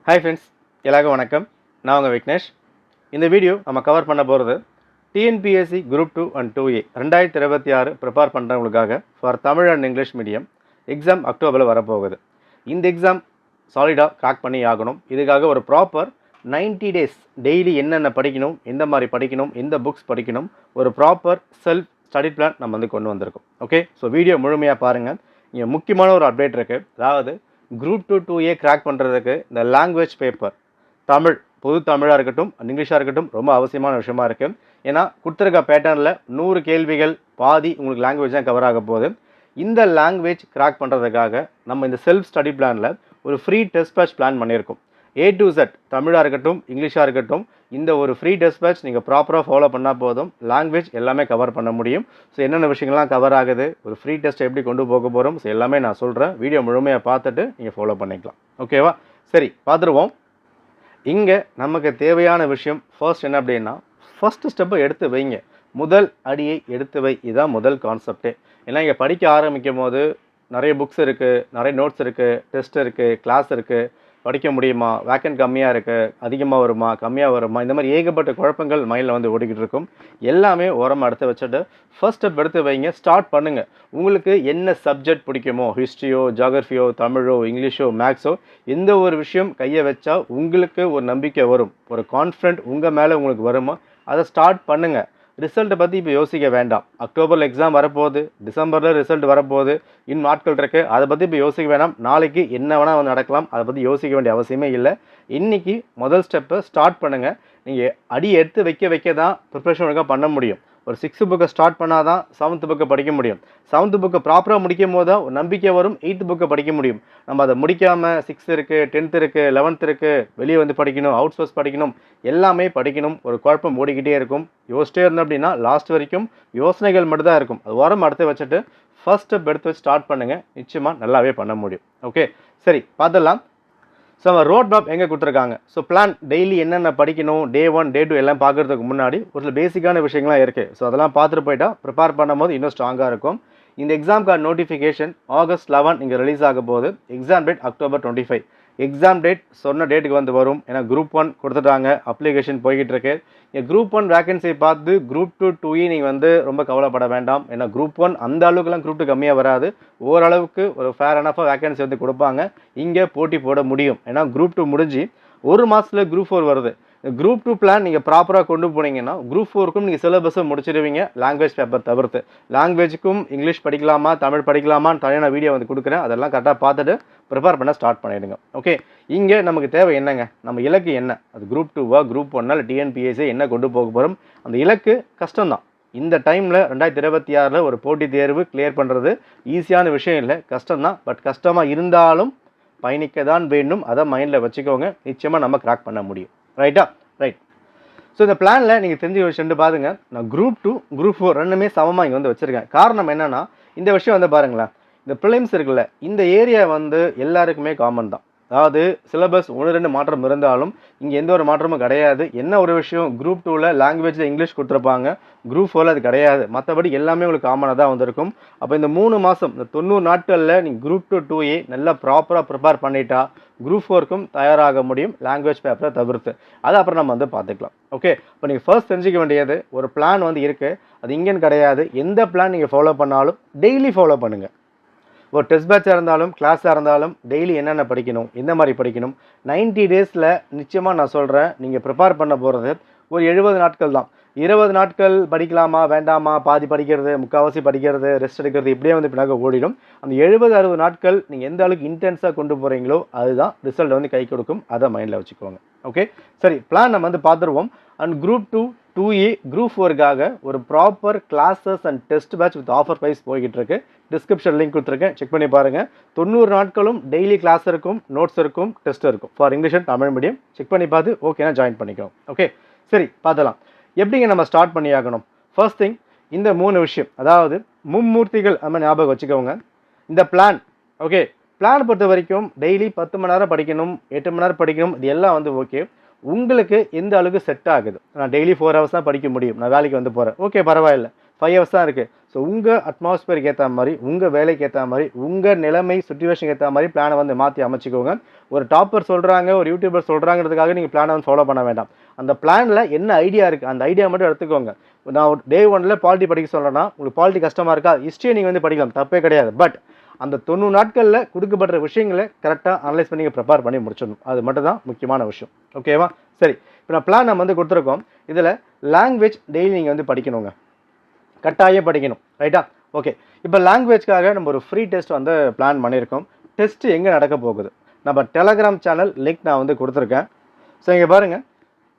Hi friends, எல்லாருக்கும் வணக்கம். நான் உங்கள் விக்னேஷ். இந்த வீடியோ நம்ம கவர் பண்ண போகிறது TNPSC group 2 and 2A 2026 prepare பண்ணுறவங்களுக்காக for Tamil and English medium exam அக்டோபரில் வரப்போகுது. இந்த எக்ஸாம் சாலிடாக கிராக் பண்ணி ஆகணும். இதுக்காக ஒரு ப்ராப்பர் 90 டேஸ் டெய்லி என்னென்ன படிக்கணும், எந்த மாதிரி படிக்கணும், எந்த புக்ஸ் படிக்கணும், ஒரு ப்ராப்பர் செல்ஃப் ஸ்டடி பிளான் நம்ம கொண்டு வந்திருக்கோம். ஓகே, ஸோ வீடியோ முழுமையாக பாருங்கள். இங்கே முக்கியமான ஒரு அப்டேட் இருக்குது. அதாவது குரூப் 2 2A கிராக் பண்ணுறதுக்கு இந்த லாங்குவேஜ் பேப்பர் தமிழ், பொது தமிழாக இருக்கட்டும், இங்கிலீஷாக இருக்கட்டும், ரொம்ப அவசியமான விஷயமா இருக்குது. ஏன்னா கொடுத்துருக்க பேட்டர்னில் 100 கேள்விகள் பாதி உங்களுக்கு லாங்குவேஜ் தான் கவர் ஆக போகுது. இந்த லாங்குவேஜ் கிராக் பண்ணுறதுக்காக நம்ம இந்த செல்ஃப் ஸ்டடி பிளானில் ஒரு ஃப்ரீ டெஸ்ட் பேட்ச் பிளான் பண்ணியிருக்கோம். A to Z தமிழாக இருக்கட்டும், இங்கிலீஷாக இருக்கட்டும், இந்த ஒரு ஃப்ரீ டெஸ்ட் பேட்ச் நீங்கள் ப்ராப்பராக ஃபாலோ பண்ணால் போதும், லாங்குவேஜ் எல்லாமே கவர் பண்ண முடியும். ஸோ என்னென்ன விஷயங்கள்லாம் கவர் ஆகுது, ஒரு ஃப்ரீ டெஸ்ட் எப்படி கொண்டு போக போகிறோம், ஸோ எல்லாமே நான் சொல்கிறேன். வீடியோ முழுமையாக பார்த்துட்டு நீங்கள் ஃபாலோ பண்ணிக்கலாம். ஓகேவா? சரி, பார்த்துருவோம். இங்கே நமக்கு தேவையான விஷயம் ஃபர்ஸ்ட் என்ன அப்படின்னா, ஃபஸ்ட்டு ஸ்டெப்பை எடுத்து வைங்க. முதல் அடியை எடுத்து வை, இதுதான் முதல் கான்செப்டே. ஏன்னா இங்கே படிக்க ஆரம்பிக்கும் போது நிறைய புக்ஸ் இருக்குது, நிறைய நோட்ஸ் இருக்குது, டெஸ்ட் இருக்குது, கிளாஸ் இருக்குது, படிக்க முடியுமா, வேக்கன்ட் கம்மியாக இருக்குது, அதிகமாக வருமா, கம்மியாக வருமா, இந்த மாதிரி ஏகப்பட்ட குழப்பங்கள் மைண்டில் ஓடிக்கிட்டு இருக்கும். எல்லாமே ஓரமாக எடுத்து வச்சுட்டு ஃபர்ஸ்ட் ஸ்டெப் எடுத்து வைங்க, ஸ்டார்ட் பண்ணுங்கள். உங்களுக்கு என்ன சப்ஜெக்ட் பிடிக்குமோ, ஹிஸ்ட்ரியோ, ஜியாகிரஃபியோ, தமிழோ, இங்கிலீஷோ, மேக்ஸோ, எந்த ஒரு விஷயம் கையை வச்சா உங்களுக்கு ஒரு நம்பிக்கை வரும், ஒரு கான்ஃபிடென்ட் உங்கள் மேலே உங்களுக்கு வருமோ அதை ஸ்டார்ட் பண்ணுங்கள். ரிசல்ட்டை பற்றி இப்போ யோசிக்க வேண்டாம். அக்டோபரில் எக்ஸாம் வரப்போகுது, டிசம்பரில் ரிசல்ட் வரப்போகுது, இன்னும் நாட்கள் இருக்குது. அதை பற்றி இப்போ யோசிக்க வேண்டாம். நாளைக்கு என்ன வேணால் நடக்கலாம், அதை பற்றி யோசிக்க வேண்டிய அவசியமே இல்லை. இன்றைக்கி முதல் ஸ்டெப்பை ஸ்டார்ட் பண்ணுங்கள். நீங்கள் அடி எடுத்து வைக்க தான் ப்ரிப்ரேஷன் ஒழுங்காக பண்ண முடியும். ஒரு 6th புக்கை ஸ்டார்ட் பண்ணால் தான் 7th புக்கை படிக்க முடியும். 7th புக்கை ப்ராப்பராக முடிக்கும் போது தான் ஒரு நம்பிக்கை வரும், 8th புக்கை படிக்க முடியும். நம்ம அதை முடிக்காமல் 6th இருக்குது, 10th இருக்குது, 11th இருக்குது, வெளியே படிக்கணும், அவுட் சோர்ஸ் படிக்கணும், எல்லாமே படிக்கணும், ஒரு குழப்பம் ஓடிக்கிட்டே இருக்கும். யோசிச்சிட்டே இருந்தோம் அப்படின்னா லாஸ்ட் வரைக்கும் யோசனைகள் மட்டும் தான் இருக்கும். அது வாரம் அடுத்து வச்சுட்டு ஃபர்ஸ்ட் ஸ்டெப் எடுத்து வச்சு ஸ்டார்ட் பண்ணுங்கள். நிச்சயமாக நல்லாவே பண்ண முடியும். ஓகே, சரி, பார்த்துடலாம். ஸோ நம்ம ரோட் மேப் எங்கே கொடுத்துருக்காங்க. ஸோ பிளான் டெய்லி என்னென்ன படிக்கணும், டே 1 டே 2 எல்லாம் பார்க்குறதுக்கு முன்னாடி ஒரு சில பேசிக்கான விஷயங்கள்லாம் இருக்குது. ஸோ அதெல்லாம் பார்த்துட்டு போயிட்டா ப்ரிப்பேர் பண்ணும்போது இன்னும் ஸ்ட்ராங்காக இருக்கும். இந்த எக்ஸாம்க்கான நோட்டிஃபிகேஷன் August 11 இங்கே ரிலீஸ் ஆக போகுது. Exam date October 25. Exam date சொன்ன டேட்டுக்கு வரும். ஏன்னா குரூப் 1 கொடுத்துட்டாங்க, அப்ளிகேஷன் போய்கிட்டு இருக்கு. இங்கே குரூப் 1 வேகன்சி பார்த்து குரூப் 2 2E நீங்கள் ரொம்ப கவலைப்பட வேண்டாம். ஏன்னா குரூப் 1 அந்த அளவுக்குலாம் குரூப் 2 கம்மியாக வராது. ஓரளவுக்கு ஒரு ஃபேர் அனஃபாக வேகன்சி கொடுப்பாங்க. இங்கே போட்டி போட முடியும். ஏன்னா குரூப் 2 முடிஞ்சு ஒரு மாதத்தில் குரூப் 4 வருது. குரூப் 2 பிளான் நீங்கள் ப்ராப்பராக கொண்டு போனீங்கன்னா குரூப் 4க்கும் நீங்கள் சிலபஸை முடிச்சிடுவீங்க, லாங்குவேஜ் பேப்பர் தவிர்த்து. லாங்குவேஜுக்கும் இங்கிலீஷ் படிக்கலாமா, தமிழ் படிக்கலாமான்னு தனியான வீடியோ கொடுக்குறேன். அதெல்லாம் கரெக்டாக பார்த்துட்டு ப்ரிப்பேர் பண்ண ஸ்டார்ட் பண்ணிவிடுங்க. ஓகே, இங்கே நமக்கு தேவை என்னங்க, நம்ம இலக்கு என்ன, அது குரூப் 2வா, குரூப் 1 இல்லை டிஎன்பிஎஸ்சி என்ன கொண்டு போக போகிறோம். அந்த இலக்கு கஷ்டம்தான். இந்த டைமில் 2026 ஒரு போட்டித் தேர்வு கிளியர் பண்ணுறது ஈஸியான விஷயம் இல்லை, கஷ்டம்தான். பட் கஷ்டமாக இருந்தாலும் பயணிக்க தான் வேண்டும். அதை மைண்டில் வச்சுக்கோங்க. நிச்சயமாக நம்ம கிராக் பண்ண முடியும். ரைட்டா? ரைட். ஸோ இந்த பிளானில் நீங்கள் தெரிஞ்ச விஷயம் பாருங்க, நான் குரூப் 2 குரூப் 4 ரெண்டுமே சமமாக இங்கே வச்சுருக்கேன். காரணம் என்னென்னா, இந்த விஷயம் பாருங்களேன், இந்த ப்ரிலிம்ஸ் இருக்குல்ல, இந்த ஏரியா எல்லாருக்குமே காமன் தான். அதாவது சிலபஸ் 1-2 மாற்றம் இருந்தாலும் இங்கே எந்த ஒரு மாற்றமும் கிடையாது. என்ன ஒரு விஷயம், குரூப் 2ல் லாங்குவேஜில் இங்கிலீஷ் கொடுத்துருப்பாங்க, குரூப் 4ல் அது கிடையாது. மற்றபடி எல்லாமே உங்களுக்கு காமனாக தான் வந்திருக்கும். அப்போ இந்த 3 மாதம், இந்த 90 நாட்களில் நீங்கள் குரூப் 2 2A நல்லா ப்ராப்பராக ப்ரிப்பேர் பண்ணிட்டா குரூப் 4க்கும் தயாராக முடியும், லாங்குவேஜ் பேப்பரை தவிர்த்து. அது அப்புறம் நம்ம பார்த்துக்கலாம். ஓகே, இப்போ நீங்கள் ஃபர்ஸ்ட் தெரிஞ்சிக்க வேண்டியது, ஒரு பிளான் இருக்குது, அது இங்கேன்னு கிடையாது. எந்த பிளான் நீங்கள் ஃபாலோ பண்ணாலும் டெய்லி ஃபாலோ பண்ணுங்கள். ஒரு டெஸ்ட் பேட்சாக இருந்தாலும் கிளாஸாக இருந்தாலும் டெய்லி என்னென்ன படிக்கணும், எந்த மாதிரி படிக்கணும். 90 டேஸில் நிச்சயமாக நான் சொல்கிறேன், நீங்கள் ப்ரிப்பேர் பண்ண போகிறது ஒரு 70 நாட்கள் தான். 20 நாட்கள் படிக்கலாமா வேண்டாமா, பாதி படிக்கிறது, முக்கால்வாசி படிக்கிறது, ரெஸ்ட் எடுக்கிறது, இப்படியே பின்னாக ஓடிடும். அந்த 70-60 நாட்கள் நீங்கள் எந்த அளவுக்கு இன்டென்ஸாக கொண்டு போகிறீங்களோ அதுதான் ரிசல்ட் கை கொடுக்கும். அதை மைண்டில் வச்சுக்கோங்க. ஓகே, சரி, பிளான் நம்ம பார்த்துருவோம். அண்ட் குரூப் 2 2A குரூப் 4க்காக ஒரு proper classes and test batch with offer price போய்கிட்டு இருக்கு. டிஸ்கிரிப்ஷன் லிங்க் கொடுத்துருக்கேன், செக் பண்ணி பாருங்கள். 90 நாட்களும் டெய்லி கிளாஸ் இருக்கும், நோட்ஸ் இருக்கும், டெஸ்ட் இருக்கும் for English and Tamil medium. Check பண்ணி பார்த்து ஓகேனா ஜாயின் பண்ணிக்கோங்க. ஓகே, சரி, பார்த்தலாம் எப்படிங்க நம்ம ஸ்டார்ட் பண்ணி ஆகணும். ஃபர்ஸ்ட் திங், இந்த 3 விஷயம், அதாவது மும்மூர்த்திகள் நம்ம ஞாபகம் வச்சுக்கோங்க. இந்த பிளான், ஓகே, பிளான் பொறுத்த வரைக்கும் டெய்லி 10 மணி நேரம் படிக்கணும், 8 மணி நேரம் படிக்கணும், இது எல்லாம் ஓகே. உங்களுக்கு எந்த அளவுக்கு செட் ஆகுது. நான் டெய்லி 4 ஹவர்ஸ் தான் படிக்க முடியும், நான் வேலைக்கு போகிறேன், ஓகே பரவாயில்ல. 5 ஹவர்ஸ் தான் இருக்குது. ஸோ உங்கள் அட்மாஸ்பியருக்கு ஏற்ற மாதிரி, உங்கள் வேலைக்கு ஏற்ற மாதிரி, உங்கள் நிலைமை சுச்சுவேஷனுக்கு ஏற்ற மாதிரி பிளானை வந்து மாற்றி அமைச்சிக்கோங்க. ஒரு டாப்பர் சொல்கிறாங்க, ஒரு யூடியூபர் சொல்கிறாங்கிறதுக்காக நீங்கள் பிளானை வந்து ஃபாலோ பண்ண வேண்டாம். அந்த பிளானில் என்ன ஐடியா இருக்குது அந்த ஐடியா மட்டும் எடுத்துக்கோங்க. நான் டே 1ல் பாலிட்டி படிக்க சொல்கிறேன்னா உங்களுக்கு பாலிட்டி கஷ்டமாக இருக்கா, ஹிஸ்ட்ரியை நீங்கள் வந்து படிக்கலாம், தப்பே கிடையாது. பட் அந்த 90 நாட்களில் கொடுக்கப்படுற விஷயங்களை கரெக்டாக அனலைஸ் பண்ணி நீங்கள் ப்ரிப்பேர் பண்ணி முடிச்சிடணும். அது மட்டும் தான் முக்கியமான விஷயம். ஓகேவா? சரி, இப்போ நான் பிளான் நம்ம வந்து கொடுத்துருக்கோம். இதில் லாங்குவேஜ் டெய்லி நீங்கள் வந்து படிக்கணுங்க, கட்டாயம் படிக்கணும். ரைட்டா? ஓகே, இப்போ லாங்குவேஜ்க்காக நம்ம ஒரு ஃப்ரீ டெஸ்ட் வந்து பிளான் பண்ணியிருக்கோம். டெஸ்ட்டு எங்கே நடக்க போகுது, நம்ம டெலகிராம் சேனல் லிங்க் நான் வந்து கொடுத்துருக்கேன். ஸோ இங்கே பாருங்கள்.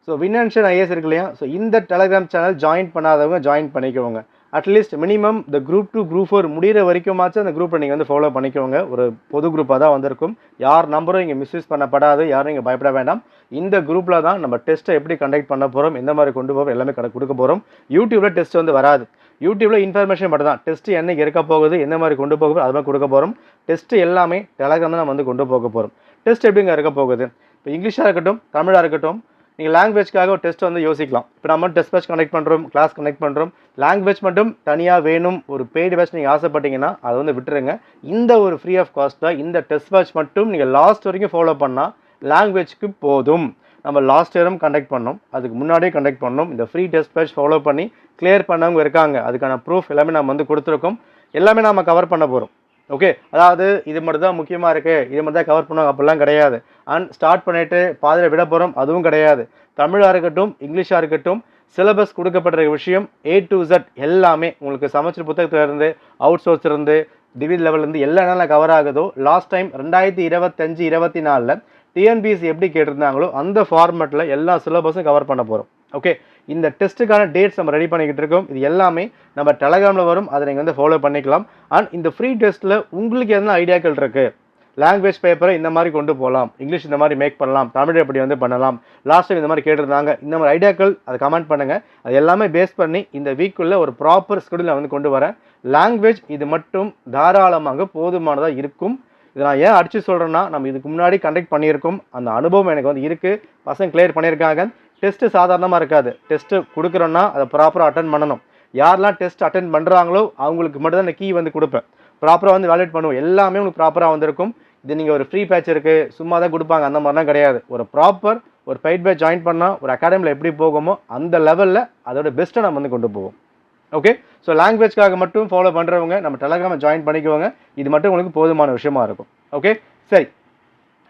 ஸோ வின்அன்ஷன் ஐஏஎஸ் இருக்கு இல்லையா, ஸோ இந்த டெலகிராம் சேனல் ஜாயின் பண்ணாதவங்க ஜாயின் பண்ணிக்கோங்க. அட்லீஸ்ட் மினிமம் இந்த குரூப் 2 குரூப் 4 முடிகிற வரைக்குமாச்சும் அந்த குரூப்பை நீங்கள் வந்து ஃபாலோ பண்ணிக்கோங்க. ஒரு பொது குரூப்பாக தான் வந்திருக்கும். யார் நம்பரும் இங்கே மிஸ்யூஸ் பண்ணப்படாது, யாரும் இங்கே பயப்பட வேண்டாம். இந்த குரூப்பில் தான் நம்ம டெஸ்ட்டை எப்படி கண்டக்ட் பண்ண போகிறோம், எந்த மாதிரி கொண்டு போகிறோம், எல்லாமே கொடுக்க போகிறோம். யூடியூப்பில் டெஸ்ட் வந்து வராது. யூடியூப்பில் இன்ஃபர்மேஷன் மட்டும் தான். டெஸ்ட்டு என்னைக்கு இருக்க போகுது, எந்த மாதிரி கொண்டு போக போகுது, அது மாதிரி கொடுக்க போகிறோம். டெஸ்ட்டு எல்லாமே டெலகிராம் தான் நம்ம வந்து கொண்டு போக போகிறோம். டெஸ்ட் எப்படிங்க இருக்க போகுது, இப்போ இங்கிலீஷாக இருக்கட்டும், தமிழாக இருக்கட்டும், நீங்கள் லாங்குவேஜ்க்காக ஒரு டெஸ்ட் வந்து யோசிக்கலாம். இப்போ நம்ம டெஸ்ட் பேட்ச் கனெக்ட் பண்ணுறோம், கிளாஸ் கனெக்ட் பண்ணுறோம். லாங்குவேஜ் மட்டும் தனியாக வேணும், ஒரு பெய்டு பேட்ச் நீங்கள் ஆசைப்பட்டீங்கன்னா அதை வந்து விட்டுருங்க. இந்த ஒரு ஃப்ரீ ஆஃப் காஸ்ட் தான். இந்த டெஸ்ட் பேட்ச் மட்டும் நீங்கள் லாஸ்ட் வரைக்கும் ஃபாலோ பண்ணால் லாங்குவேஜ்க்கு போதும். நம்ம லாஸ்ட் இயரும் கண்டக்ட் பண்ணோம், அதுக்கு முன்னாடியே கண்டக்ட் பண்ணோம். இந்த ஃப்ரீ டெஸ்ட் பேட்ச் ஃபாலோ பண்ணி கிளியர் பண்ணவங்க இருக்காங்க. அதுக்கான ப்ரூஃப் எல்லாமே நம்ம வந்து கொடுத்துருக்கோம். எல்லாமே நம்ம கவர் பண்ண போகிறோம். ஓகே, அதாவது இது மட்டும் தான் முக்கியமாக இருக்குது, இது மட்டும் தான் கவர் பண்ணுவாங்க அப்படிலாம் கிடையாது. அண்ட் ஸ்டார்ட் பண்ணிவிட்டு பாதியில் விட போகிறோம் அதுவும் கிடையாது. தமிழாக இருக்கட்டும், இங்கிலீஷாக இருக்கட்டும், சிலபஸ் கொடுக்கப்படுற விஷயம் A to Z எல்லாமே உங்களுக்கு சமச்சீர் புத்தகத்திலிருந்து, அவுட் சோர்ஸ் இருந்து, டிகிரி லெவல்லேருந்து எல்லா நாளில் கவர் ஆகுதோ. லாஸ்ட் டைம் 2025-24 டிஎன்பிஎஸ்சி எப்படி கேட்டிருந்தாங்களோ அந்த ஃபார்மேட்டில் எல்லா சிலபஸும் கவர் பண்ண போகிறோம். ஓகே, இந்த டெஸ்ட்டுக்கான டேட்ஸ் நம்ம ரெடி பண்ணிக்கிட்டு இருக்கோம். இது எல்லாமே நம்ம டெலகிராமில் வரும், அதை நீங்கள் வந்து ஃபாலோ பண்ணிக்கலாம். அண்ட் இந்த ஃப்ரீ டெஸ்ட்டில் உங்களுக்கு எதனா ஐடியாக்கள் இருக்குது, லாங்குவேஜ் பேப்பரை இந்த மாதிரி கொண்டு போகலாம், இங்கிலீஷ் இந்த மாதிரி மேக் பண்ணலாம், தமிழ் எப்படி வந்து பண்ணலாம், லாஸ்ட் டைம் இந்த மாதிரி கேட்டிருந்தாங்க, இந்த மாதிரி ஐடியாக்கள் அதை கமெண்ட் பண்ணுங்கள். அது எல்லாமே பேஸ் பண்ணி இந்த வீக்குள்ளே ஒரு ப்ராப்பர் ஸ்கெடியூல் வந்து கொண்டு வரேன். லாங்குவேஜ் இது மட்டும் தாராளமாக போதுமானதாக இருக்கும். இதை நான் ஏன் அடித்து சொல்கிறேன்னா, நம்ம இதுக்கு முன்னாடி கண்டக்ட் பண்ணியிருக்கோம், அந்த அனுபவம் எனக்கு வந்து இருக்குது. பசங்க கிளியர் பண்ணியிருக்காங்க. டெஸ்ட்டு சாதாரணமாக இருக்காது. டெஸ்ட்டு கொடுக்குறோன்னா அதை ப்ராப்பராக அட்டன் பண்ணணும். யாரெல்லாம் டெஸ்ட் அட்டன் பண்ணுறாங்களோ அவங்களுக்கு மட்டும் தான் இந்த கீ வந்து கொடுப்பேன். ப்ராப்பராக வந்து வேலிட் பண்ணுவோம். எல்லாமே உங்களுக்கு ப்ராப்பராக வந்திருக்கும். இது நீங்கள் ஒரு ஃப்ரீ பேட்ச் இருக்குது சும்மா தான் கொடுப்பாங்க அந்த மாதிரிலாம் கிடையாது. ஒரு ப்ராப்பர் ஒரு பெய்ட் பேட்ச் ஜாயின் பண்ணால் ஒரு அகாடமியில் எப்படி போகுமோ அந்த லெவலில் அதோட பெஸ்ட்டை நம்ம வந்து கொண்டு போவோம். ஓகே, ஸோ லாங்குவேஜ்க்காக மட்டும் ஃபாலோ பண்ணுறவங்க நம்ம டெலகிராமை ஜாயின் பண்ணிக்குவாங்க. இது மட்டும் உங்களுக்கு போதுமான விஷயமா இருக்கும். ஓகே, சரி.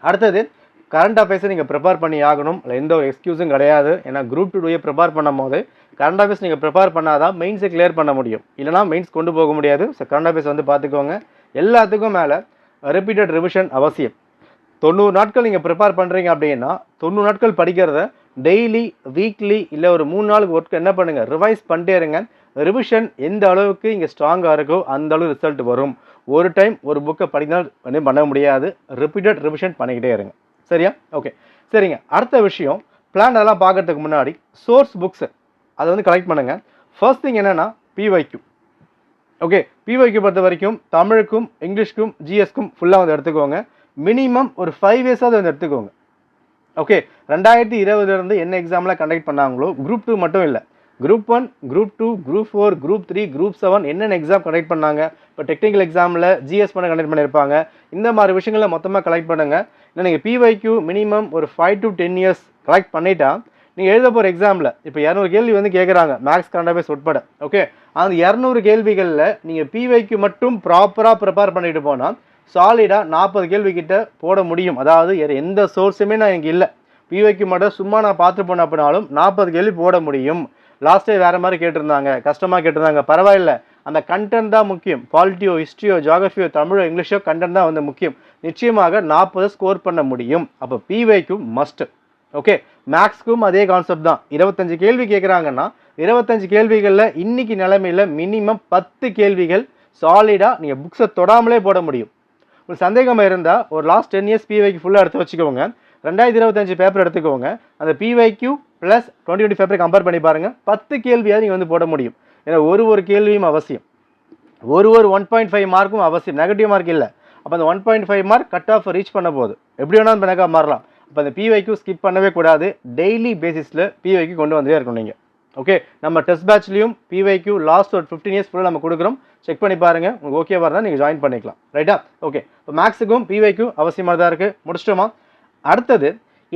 அடுத்தது கரண்ட் அஃபேர்ஸை நீங்கள் ப்ரிப்பேர் பண்ணி ஆகணும். இல்லை எந்த ஒரு எக்ஸ்கியூஸும் கிடையாது. ஏன்னா குரூப் 2 ப்ரிப்பேர் பண்ணும் போது கரண்ட் அஃபேர்ஸ் நீங்கள் ப்ரிப்பேர் பண்ணாதான் மெயின்ஸை கிளியர் பண்ண முடியும். இல்லைனா மெயின்ஸ் கொண்டு போக முடியாது. ஸோ கரண்ட் அஃபேர்ஸ் வந்து பார்த்துக்கோங்க. எல்லாத்துக்கும் மேலே ரிப்பீட்டட் ரிவிஷன் அவசியம். 90 நாட்கள் நீங்கள் ப்ரிப்பேர் பண்ணுறீங்க அப்படின்னா 90 நாட்கள் படிக்கிறத டெய்லி, வீக்லி இல்லை ஒரு 3 நாளுக்கு ஒர்க் என்ன பண்ணுங்கள், ரிவைஸ் பண்ணிட்டே இருங்க. ரிவிஷன் எந்த அளவுக்கு இங்கே ஸ்ட்ராங்காக இருக்கோ அந்த அளவு ரிசல்ட் வரும். ஒரு டைம் ஒரு புக்கை படித்தால் ஒன்றும் பண்ண முடியாது. ரிப்பீட்டட் ரிவிஷன் பண்ணிக்கிட்டே இருங்க. சரியா? ஓகே, சரிங்க. அடுத்த விஷயம், பிளான் அதெல்லாம் பார்க்கறதுக்கு முன்னாடி சோர்ஸ் புக்ஸு அதை வந்து கலெக்ட் பண்ணுங்கள். ஃபர்ஸ்ட் திங் என்னென்னா பிஒய்க்யூ. ஓகே, பிஒய்க்யூ பொறுத்த வரைக்கும் தமிழுக்கும் இங்கிலீஷ்க்கும் ஜிஎஸ்க்கும் ஃபுல்லாக வந்து எடுத்துக்கோங்க. மினிமம் ஒரு 5 இயர்ஸாவது வந்து எடுத்துக்கோங்க. ஓகே, 2020 என்ன எக்ஸாம்லாம் கண்டக்ட் பண்ணாங்களோ குரூப் 2 மட்டும் இல்லை, group 1, group 2, group 4, group 3, group 7 என்னென்ன எக்ஸாம் கண்டக்ட் பண்ணாங்க. இப்போ டெக்னிக்கல் எக்ஸாமில் ஜிஎஸ் பண்ண கண்டக்ட் பண்ணியிருப்பாங்க. இந்த மாதிரி விஷயங்களை மொத்தமாக கலெக்ட் பண்ணுங்கள். இல்லை நீங்கள் பிஒய்க்யூ மினிமம் ஒரு 5 to 10 இயர்ஸ் கலெக்ட் பண்ணிட்டா நீங்கள் எழுத போகிற எக்ஸாமில் இப்போ 200 கேள்வி வந்து கேட்குறாங்க, மேக்ஸ் கரண்ட் அஃபேர்ஸ் உட்பட. ஓகே, அந்த 200 கேள்விகளில் நீங்கள் பிஒய்க்யூ மட்டும் ப்ராப்பராக ப்ரிப்பேர் பண்ணிட்டு போனால் சாலிடாக 40 கேள்வி கிட்ட போட முடியும். அதாவது எந்த சோர்ஸுமே நான் எனக்கு இல்லை, பிஒய்க்யூ மட்டும் சும்மா நான் பார்த்து போன அப்படின்னாலும் 40 கேள்வி போட முடியும். லாஸ்ட்டே வேறு மாதிரி கேட்டிருந்தாங்க, கஷ்டமாக கேட்டிருந்தாங்க, பரவாயில்ல. அந்த கண்டென்ட் தான் முக்கியம். பாலிட்டியோ, ஹிஸ்ட்ரியோ, ஜியாகிரஃபியோ, தமிழோ, இங்கிலீஷோ கண்டென்ட் தான் வந்து முக்கியம். நிச்சயமாக 40 ஸ்கோர் பண்ண முடியும். அப்போ பிஒய்க்யூ மஸ்ட். ஓகே, மேக்ஸ்க்கும் அதே கான்செப்ட் தான். 25 கேள்வி கேட்குறாங்கன்னா 25 கேள்விகளில் இன்னைக்கு நிலைமையில் மினிமம் 10 கேள்விகள் சாலிடாக நீங்கள் புக்ஸை தொடாமலே போட முடியும். ஒரு சந்தேகமாக இருந்தால் ஒரு லாஸ்ட் 10 இயர்ஸ் பிஒய்க்யூ ஃபுல்லாக எடுத்து வச்சுக்கோங்க. 2025 பேப்பர் எடுத்துக்கோங்க. அந்த பிஒய்க்யூ ப்ளஸ் 2020 பேப்பரை கம்பேர் பண்ணி பாருங்கள். 10 கேள்வியாவது நீங்கள் வந்து போட முடியும். ஏன்னா ஒரு கேள்வியும் அவசியம். ஒரு 1.5 மார்க்கும் அவசியம். நெகட்டிவ் மார்க் இல்லை. அப்போ அந்த 1.5 மார்க் கட் ஆஃப் ரீச் பண்ண போகுது. எப்படி வேணாலும் பெனக்காக மாறலாம். அப்போ அந்த பிஒய்க்யூ ஸ்கிப் பண்ணவே கூடாது. டெய்லி பேசிஸில் பிஒய்க்யூ கொண்டு வந்துட்டே இருக்கணும் நீங்கள். ஓகே, நம்ம டெஸ்ட் பேட்ச்லையும் பிவைக்யூ லாஸ்ட் ஒரு 15 இயர்ஸ் ஃபுல்லாக நம்ம கொடுக்குறோம். செக் பண்ணி பாருங்கள், உங்களுக்கு ஓகேவா இருந்தால் நீங்கள் ஜாயின் பண்ணிக்கலாம். ரைட்டா? ஓகே, இப்போ மேக்ஸுக்கும் பிவைக்யூ அவசியமாக தான் இருக்குது. முடிச்சிட்டோமா? அடுத்தது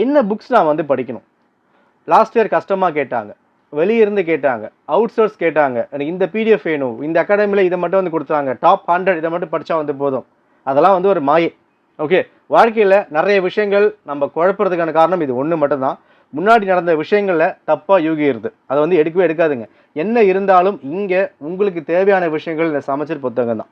என்ன புக்ஸ் நான் வந்து படிக்கணும்? லாஸ்ட் இயர் கஷ்டமாக கேட்டாங்க, வெளியிருந்து கேட்டாங்க, அவுட் சோர்ஸ் கேட்டாங்க, எனக்கு இந்த பிடிஎஃப் வேணும், இந்த அகாடமியில் இதை மட்டும் வந்து கொடுத்தாங்க, டாப் 100 இதை மட்டும் படித்தா வந்து போதும். அதெல்லாம் வந்து ஒரு மாயை. ஓகே, வாழ்க்கையில் நிறைய விஷயங்கள் நம்ம குழப்பறதுக்கான காரணம் இது ஒன்று மட்டும்தான். முன்னாடி நடந்த விஷயங்களில் தப்பாக யூகிடுது, அதை வந்து எடுக்கவே எடுக்காதுங்க. என்ன இருந்தாலும் இங்கே உங்களுக்கு தேவையான விஷயங்கள் இந்த சமச்சீர் புத்தகம் தான்.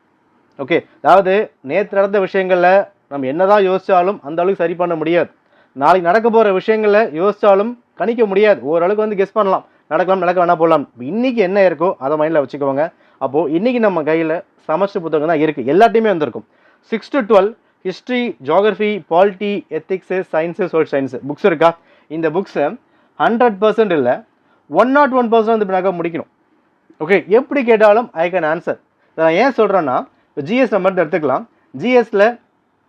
ஓகே, அதாவது நேற்று நடந்த விஷயங்களில் நம்ம என்னதான் யோசித்தாலும் அந்த அளவுக்கு சரி பண்ண முடியாது. நாளைக்கு நடக்க போகிற விஷயங்களில் யோசித்தாலும் கணிக்க முடியாது. ஓரளவுக்கு வந்து கெஸ் பண்ணலாம், நடக்கலாம் நடக்க வேணா போகலாம். இன்றைக்கி என்ன இருக்கோ அதை மைண்டில் வச்சுக்கோங்க. அப்போது இன்றைக்கி நம்ம கையில் சமச்சீர் புத்தகம் தான் இருக்குது, எல்லாத்தையுமே வந்திருக்கும். 6 to 12 history, geography, polity, ethics, science, social science books இருக்கா? இந்த புக்ஸை 100% இல்லை 101% வந்து இப்போ முடிக்கணும். ஓகே, எப்படி கேட்டாலும் ஐ கேன் ஆன்சர். நான் ஏன் சொல்கிறேன்னா, இப்போ ஜிஎஸ் நம்ம எடுத்துக்கலாம். ஜிஎஸ்சில்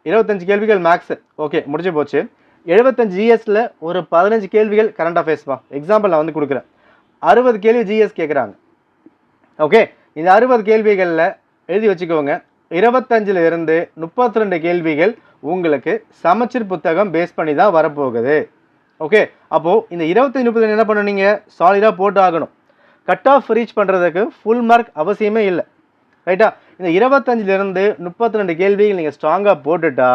25 கேள்விகள் மேக்ஸு, ஓகே முடிஞ்சு போச்சு. 75 ஜிஎஸ்சில் ஒரு 15 கேள்விகள் கரண்ட் அஃபேர்ஸ்ப்பா. எக்ஸாம்பிள் நான் வந்து கொடுக்குறேன். 60 கேள்வி ஜிஎஸ் கேட்குறாங்க. ஓகே, இந்த 60 கேள்விகளில் எழுதி வச்சுக்கோங்க, 25 இருந்து 32 கேள்விகள் உங்களுக்கு சமச்சீர் புத்தகம் பேஸ் பண்ணி தான் வரப்போகுது. ஓகே, அப்போது இந்த 25-30 என்ன பண்ணுவீங்க? சாலிடாக போட்டு ஆகணும். கட் ஆஃப் ரீச் பண்ணுறதுக்கு ஃபுல் மார்க் அவசியமே இல்லை. ரைட்டா? இந்த 25 32 கேள்விகள் நீங்கள் ஸ்ட்ராங்காக போட்டுட்டா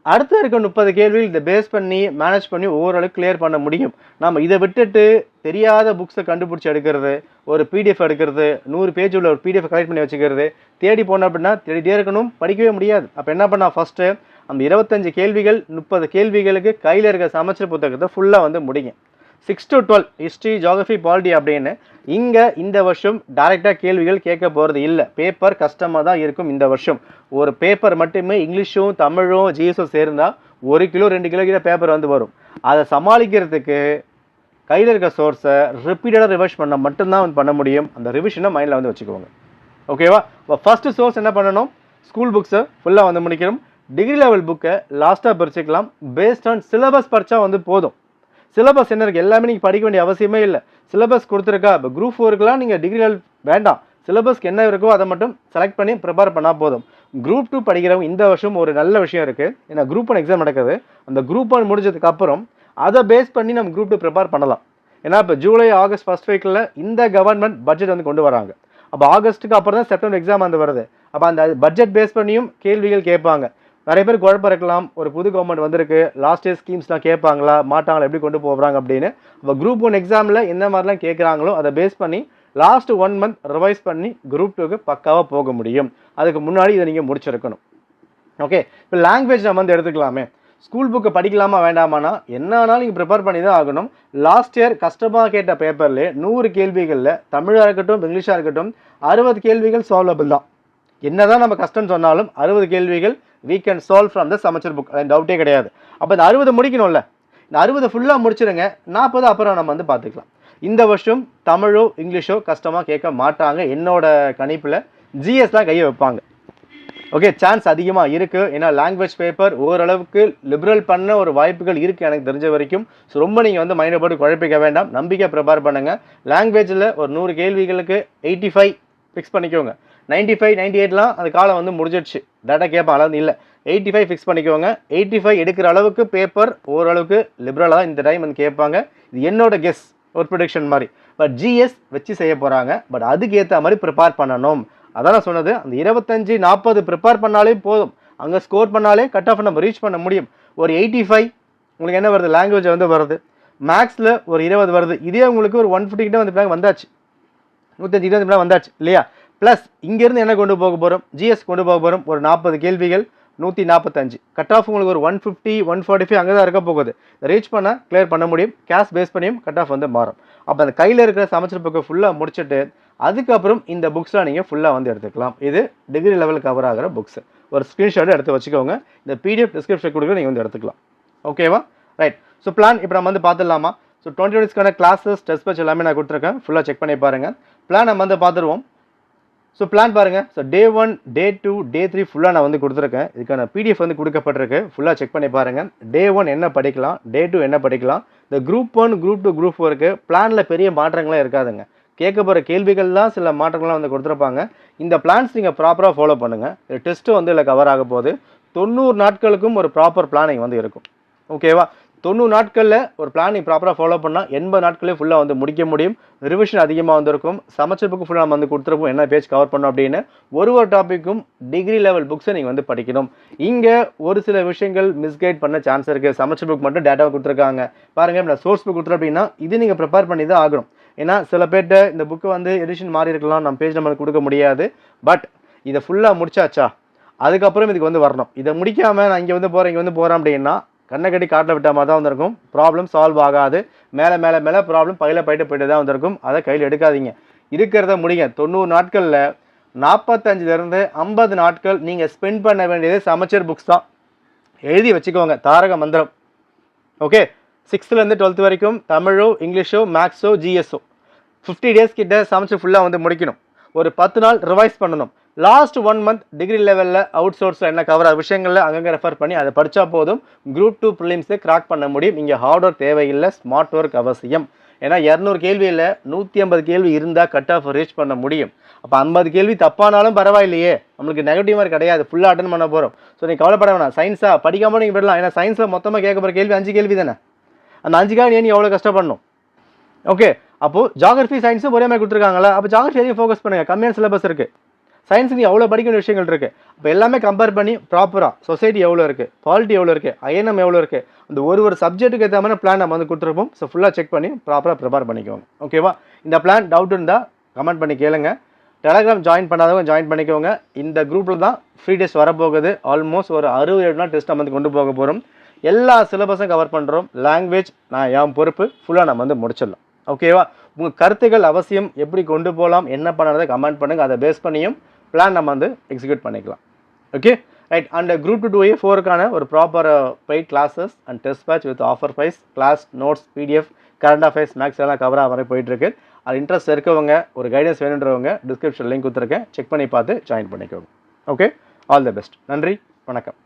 அடுத்து இருக்க 30 கேள்விகள் இதை பேஸ் பண்ணி மேனேஜ் பண்ணி ஓரளவுக்கு கிளியர் பண்ண முடியும். நம்ம இதை விட்டுட்டு தெரியாத புக்ஸை கண்டுபிடிச்சி எடுக்கிறது, ஒரு பிடிஎஃப் எடுக்கிறது, 100 பேஜ் உள்ள ஒரு பிடிஎஃப் கலெக்ட் பண்ணி வச்சுக்கிறது, தேடி போனோம் அப்படின்னா தேடிட்டே இருக்கணும், படிக்கவே முடியாது. அப்போ என்ன பண்ணால் ஃபஸ்ட்டு அந்த 25 கேள்விகள் 30 கேள்விகளுக்கு கையில் இருக்க சமச்சீர் புத்தகத்தை ஃபுல்லாக வந்து முடிங்க. 6 to 12 ஹிஸ்ட்ரி, ஜியாகிரஃபி, பாலிட்டி அப்படின்னு இங்கே இந்த வருஷம் டைரெக்டாக கேள்விகள் கேட்க போகிறது இல்லை. பேப்பர் கஷ்டமாக தான் இருக்கும் இந்த வருஷம். ஒரு பேப்பர் மட்டுமே இங்கிலீஷும் தமிழும் ஜிஎஸும் சேர்ந்தால் 1 கிலோ 2 கிலோ கிட்ட பேப்பர் வந்து வரும். அதை சமாளிக்கிறதுக்கு கையில் இருக்க சோர்ஸை ரிப்பீட்டடாக ரிவைஸ் பண்ண மட்டும்தான் வந்து பண்ண முடியும். அந்த ரிவிஷனை மைண்டில் வந்து வச்சுக்கோங்க. ஓகேவா? இப்போ ஃபஸ்ட்டு சோர்ஸ் என்ன பண்ணணும்? ஸ்கூல் புக்ஸை ஃபுல்லாக வந்து முடிக்கணும். டிகிரி லெவல் புக்கை லாஸ்ட்டாக பறிச்சிக்கலாம். பேஸ்ட் ஆன் சிலபஸ் படித்தா வந்து போதும். சிலபஸ் என்ன இருக்குது எல்லாமே நீங்கள் படிக்க வேண்டிய அவசியமே இல்லை. சிலபஸ் கொடுத்துருக்கா, இப்போ குரூப் 4க்குலாம் நீங்கள் டிகிரி லெவல் வேண்டாம், சிலபஸ்க்கு என்ன இருக்கோ அதை மட்டும் செலக்ட் பண்ணி ப்ரிப்பேர் பண்ணால் போதும். குரூப் 2 படிக்கிறவங்க இந்த வருஷம் ஒரு நல்ல விஷயம் இருக்குது. ஏன்னா குரூப் 1 எக்ஸாம் நடக்குது. அந்த குரூப் 1 முடிஞ்சதுக்கப்புறம் அதை பேஸ் பண்ணி நம்ம குரூப் 2 ப்ரிப்பேர் பண்ணலாம். ஏன்னா இப்போ ஜூலை ஆகஸ்ட் ஃபர்ஸ்ட் வீக்கில் இந்த கவர்மெண்ட் பட்ஜெட் வந்து கொண்டு வராங்க. அப்போ ஆகஸ்ட்டுக்கு அப்புறம் தான் செப்டம்பர் எக்ஸாம் வந்து வருது. அப்போ அந்த பட்ஜெட் பேஸ் பண்ணியும் கேள்விகள் கேட்பாங்க. நிறைய பேர் குழப்பம் இருக்கலாம், ஒரு புது கவர்மெண்ட் வந்திருக்கு, லாஸ்ட் இயர் ஸ்கீம்ஸ்லாம் கேட்பாங்களா மாட்டாங்களா, எப்படி கொண்டு போகிறாங்க அப்படின்னு. இப்போ குரூப் 1 எக்ஸாமில் எந்த மாதிரிலாம் கேட்குறாங்களோ அதை பேஸ் பண்ணி லாஸ்ட் 1 மந்த் ரிவைஸ் பண்ணி குரூப் 2க்கு பக்காவாக போக முடியும். அதுக்கு முன்னாடி இதை நீங்கள் முடிச்சிருக்கணும். ஓகே, இப்போ லாங்குவேஜ் நம்ம வந்து எடுத்துக்கலாமே. ஸ்கூல் புக்கை படிக்கலாமா வேண்டாமானா என்ன ஆனாலும் நீங்கள் ப்ரிப்பேர் பண்ணி தான் ஆகணும். லாஸ்ட் இயர் கஷ்டமாக கேட்ட பேப்பர்லேயே 100 கேள்விகளில் தமிழாக இருக்கட்டும் இங்கிலீஷாக இருக்கட்டும் 60 கேள்விகள் சால்வபிள் தான். என்னதான் நம்ம கஷ்டம் சொன்னாலும் 60 கேள்விகள் we can solve from the சமச்சீர் புக், அது டவுட்டே கிடையாது. அப்போ இந்த 60 முடிக்கணும்ல, இந்த 60 ஃபுல்லாக முடிச்சிடுங்க. 40 அப்புறம் நம்ம வந்து பார்த்துக்கலாம். இந்த வருஷம் தமிழோ இங்கிலீஷோ கஷ்டமாக கேட்க மாட்டாங்க. என்னோட கணிப்பில் ஜிஎஸ்லாம் கையை வைப்பாங்க. ஓகே, சான்ஸ் அதிகமாக இருக்குது. ஏன்னா லாங்குவேஜ் பேப்பர் ஓரளவுக்கு லிபரல் பண்ண ஒரு வாய்ப்புகள் இருக்குது எனக்கு தெரிஞ்ச வரைக்கும். ஸோ ரொம்ப நீங்கள் வந்து மைண்டை போட்டு குழப்பிக்க வேண்டாம், நம்பிக்கை ப்ரிப்பேர் பண்ணுங்கள். லாங்குவேஜில் ஒரு 100 கேள்விகளுக்கு 85 ஃபிக்ஸ் பண்ணிக்கோங்க. 95 98லாம் அந்த காலம் வந்து முடிஞ்சிடுச்சு, டேட்டா கேட்பான் அளவு இல்லை. 85 ஃபிக்ஸ் பண்ணிக்கோங்க. 85 எடுக்கிற அளவுக்கு பேப்பர் ஓரளவுக்கு லிபரலாக தான் இந்த டைம் வந்து கேட்பாங்க. இது என்னோட கெஸ், ஒரு ப்ரொடிக்ஷன் மாதிரி. பட் ஜிஎஸ் வச்சு செய்ய போகிறாங்க. பட் அதுக்கு ஏற்ற மாதிரி ப்ரிப்பேர் பண்ணணும். அதான் நான் சொன்னது, அந்த 25 40 ப்ரிப்பேர் பண்ணாலே போதும். அங்கே ஸ்கோர் பண்ணாலே கட் ஆஃப் நம்ம ரீச் பண்ண முடியும். ஒரு 85 உங்களுக்கு என்ன வருது, லாங்குவேஜ் வந்து வருது. மேக்ஸில் ஒரு 20 வருது. இதே உங்களுக்கு ஒரு 150 கிட்ட வந்து வந்தாச்சு, 150 கிட்ட வந்தாச்சு இல்லையா? ப்ளஸ் இங்கேருந்து என்ன கொண்டு போக போகிறோம், ஜிஎஸ் கொண்டு போக போகிறோம். ஒரு 40 கேள்விகள் 145 கட் ஆஃப் உங்களுக்கு ஒரு 150 145 அங்கே தான் இருக்க போகுது. ரீச் பண்ணால் கிளியர் பண்ண முடியும். கேஷ் பேஸ் பண்ணியும் கட் ஆஃப் வந்து மாறும். அப்போ அந்த கையில் இருக்கிற சமச்சீர் புக்கை ஃபுல்லாக முடிச்சுட்டு அதுக்கப்புறம் இந்த புக்ஸ்லாம் நீங்கள் ஃபுல்லாக வந்து எடுத்துக்கலாம். இது டிகிரி லெவல் கவர் ஆகிற புக்ஸ். ஒரு ஸ்க்ரீன்ஷாட் எடுத்து வச்சுக்கோங்க. இந்த பிடிஎஃப் டிஸ்கிரிப்ஷன் கொடுக்குற நீங்கள் வந்து எடுத்துக்கலாம். ஓகேவா? ரைட். ஸோ பிளான் இப்போ நம்ம வந்து பார்த்துடலாமா? ஸோ 20 மினிட்ஸ்க்கான கிளாஸஸ் டெஸ்ட் பேட்ச் எல்லாமே நான் கொடுத்துருக்கேன். ஃபுல்லாக செக் பண்ணி பாருங்கள். பிளான் நம்ம வந்து பார்த்துருவோம். ஸோ பிளான் பாருங்கள். ஸோ டே 1 டே 2 டே 3 ஃபுல்லாக நான் வந்து கொடுத்துருக்கேன். இதுக்கான பிடிஎஃப் வந்து கொடுக்கப்பட்டிருக்கு. ஃபுல்லாக செக் பண்ணி பாருங்கள். டே 1 என்ன படிக்கலாம், டே 2 என்ன படிக்கலாம், இந்த குரூப் 1 குரூப் 2 குரூப் 4க்கு பிளானில் பெரிய மாற்றங்களே இருக்காதுங்க. கேட்க போகிற கேள்விகள் தான் சில மாற்றங்கள்லாம் வந்து கொடுத்துருப்பாங்க. இந்த பிளான்ஸ் நீங்கள் ப்ராப்பராக ஃபாலோ பண்ணுங்கள். டெஸ்ட்டு வந்து இதில் கவர் ஆக போகுது. 90 நாட்களுக்கும் ஒரு ப்ராப்பர் பிளானிங் வந்து இருக்கும். ஓகேவா? 90 நாட்களில் ஒரு பிளானிங் ப்ராப்பராக ஃபாலோ பண்ணால் 80 நாட்களே ஃபுல்லாக வந்து முடிக்க முடியும். ரிவிஷன் அதிகமாக வந்திருக்கும். சமச்ச புக்கு ஃபுல்லாக நம்ம வந்து கொடுத்துருப்போம், என்ன பேஜ் கவர் பண்ணோம் அப்படின்னு. ஒரு டாப்பிக்கும் டிகிரி லெவல் புக்ஸை நீங்கள் வந்து படிக்கணும். இங்கே ஒரு சில விஷயங்கள் மிஸ்கைட் பண்ண சான்ஸ் இருக்குது. சமச்ச புக் மட்டும் டேட்டாவை கொடுத்துருக்காங்க பாருங்கள். நான் சோர்ஸ் புக் கொடுத்துருக்கேன் அப்படின்னா இது நீங்கள் ப்ரிப்பேர் பண்ணி தான் ஆகணும். ஏன்னா சில பேர்கிட்ட இந்த புக்கு வந்து எடிஷன் மாறி இருக்கலாம், நம்ம பேஜ் நம்மளுக்கு கொடுக்க முடியாது. பட் இதை ஃபுல்லாக முடிச்சாச்சா அதுக்கப்புறம் இதுக்கு வந்து வரணும். இதை முடிக்காமல் நான் இங்கே வந்து போகிறேன் இங்கே வந்து போகிறேன் அப்படின்னா கண்ணை கட்டி காட்டில் விட்ட மாதிரி தான் வந்திருக்கும். ப்ராப்ளம் சால்வ் ஆகாது. மேலே மேலே மேலே ப்ராப்ளம் போயிட்டு தான் வந்திருக்கும். அதை கையில் எடுக்காதீங்க. இருக்கிறத முடிங்க. 90 நாட்களில் 45லேருந்து 50 நாட்கள் நீங்கள் ஸ்பெண்ட் பண்ண வேண்டியது சமச்சர் புக்ஸ் தான். எழுதி வச்சுக்கோங்க. தாரக மந்திரம். ஓகே, 6th-லேருந்து 12th வரைக்கும் தமிழோ இங்கிலீஷோ மேக்ஸோ ஜிஎஸ்ஓ 50 டேஸ் கிட்ட சமைச்சு ஃபுல்லாக வந்து முடிக்கணும். ஒரு 10 நாள் ரிவைஸ் பண்ணணும். லாஸ்ட் 1 மந்த் டிகிரி லெவலில் அவுட் சோர்ஸில் என்ன கவர் ஆகிற விஷயங்களில் அங்கங்கே ரெஃபர் பண்ணி அதை படித்தா போதும். குரூப் 2 ப்ரிலிம்ஸை கிராக் பண்ண முடியும். இங்கே ஹார்ட் ஒர்க் தேவையில்லை, ஸ்மார்ட் ஒர்க் அவசியம். ஏன்னா 200 கேள்வியில் 150 கேள்வி இருந்தால் கட் ஆஃப் ரீச் பண்ண முடியும். அப்போ 50 கேள்வி தப்பானாலும் பரவாயில்லையே, நம்மளுக்கு நெகட்டிவ் மார்க் கிடையாது, ஃபுல்லாக அட்டன் பண்ண போகிறோம். ஸோ நீங்கள் கவலைப்பட வேணாம். சயின்ஸாக படிக்காமல் நீங்கள் விடலாம். ஏன்னா சயின்ஸில் மொத்தமாக கேட்க போகிற கேள்வி 5 கேள்வி தானே. அந்த 5க்காக நீ எவ்வளோ கஷ்டப்படணும்? ஓகே, அப்போது ஜாகிரஃபி சயின்ஸும் ஒரே மாதிரி கொடுத்துருக்காங்களா? அப்போ ஜாகிரஃபி அதிகம் ஃபோக்கஸ் பண்ணுங்கள். கம்மியான சிலபஸ் இருக்குது. சயின்ஸுக்கு எவ்வளோ படிக்க வேண்டிய விஷயங்கள் இருக்குது. அப்போ எல்லாமே கம்பேர் பண்ணி ப்ராப்பராக சொசைட்டி எவ்வளோ இருக்குது, பாலிட்டி எவ்வளோ இருக்குது, ஐஎன்எம் எவ்வளோ இருக்குது, அந்த ஒரு சப்ஜெக்ட்டுக்கு ஏற்ற மாதிரி பிளான் நம்ம வந்து கொடுத்துருப்போம். ஸோ ஃபுல்லாக செக் பண்ணி ப்ராப்பராக ப்ரிப்பேர் பண்ணிக்கோங்க. ஓகேவா? இந்த பிளான் டவுட் இருந்தால் கமெண்ட் பண்ணி கேளுங்க. டெலகிராம் ஜாயின் பண்ணாதவங்க ஜாயின் பண்ணிக்கோங்க. இந்த குரூப்பில் தான் ஃப்ரீ டெஸ்ட் வரப்போகுது. ஆல்மோஸ்ட் ஒரு 67 நாள் டெஸ்ட் நம்ம வந்து கொண்டு போக போகிறோம். எல்லா சிலபஸும் கவர் பண்ணுறோம். லாங்குவேஜ் நான் என் பொறுப்பு ஃபுல்லாக நம்ம வந்து முடிச்சிடலாம். ஓகேவா? உங்கள் கருத்துக்கள் அவசியம். எப்படி கொண்டு போகலாம், என்ன பண்ணுறதை கமெண்ட் பண்ணுங்கள். அதை பேஸ் பண்ணியும் பிளான் நம்ம வந்து எக்ஸிக்யூட் பண்ணிக்கலாம். Okay right. And group 2A 4க்கான ஒரு proper paid classes and test batch with offer price, class notes, PDF, current affairs, maths எல்லாம் கவர் ஆகிற மாதிரி போயிட்டுருக்கு. அது இன்ட்ரெஸ்ட் இருக்கவங்க, ஒரு கைடன்ஸ் வேணுன்றவங்க டிஸ்கிரிப்ஷன் லிங்க் கொடுத்துருக்கேன், செக் பண்ணி பார்த்து ஜாயின் பண்ணிக்கோங்க. Okay, all the best. நன்றி, வணக்கம்.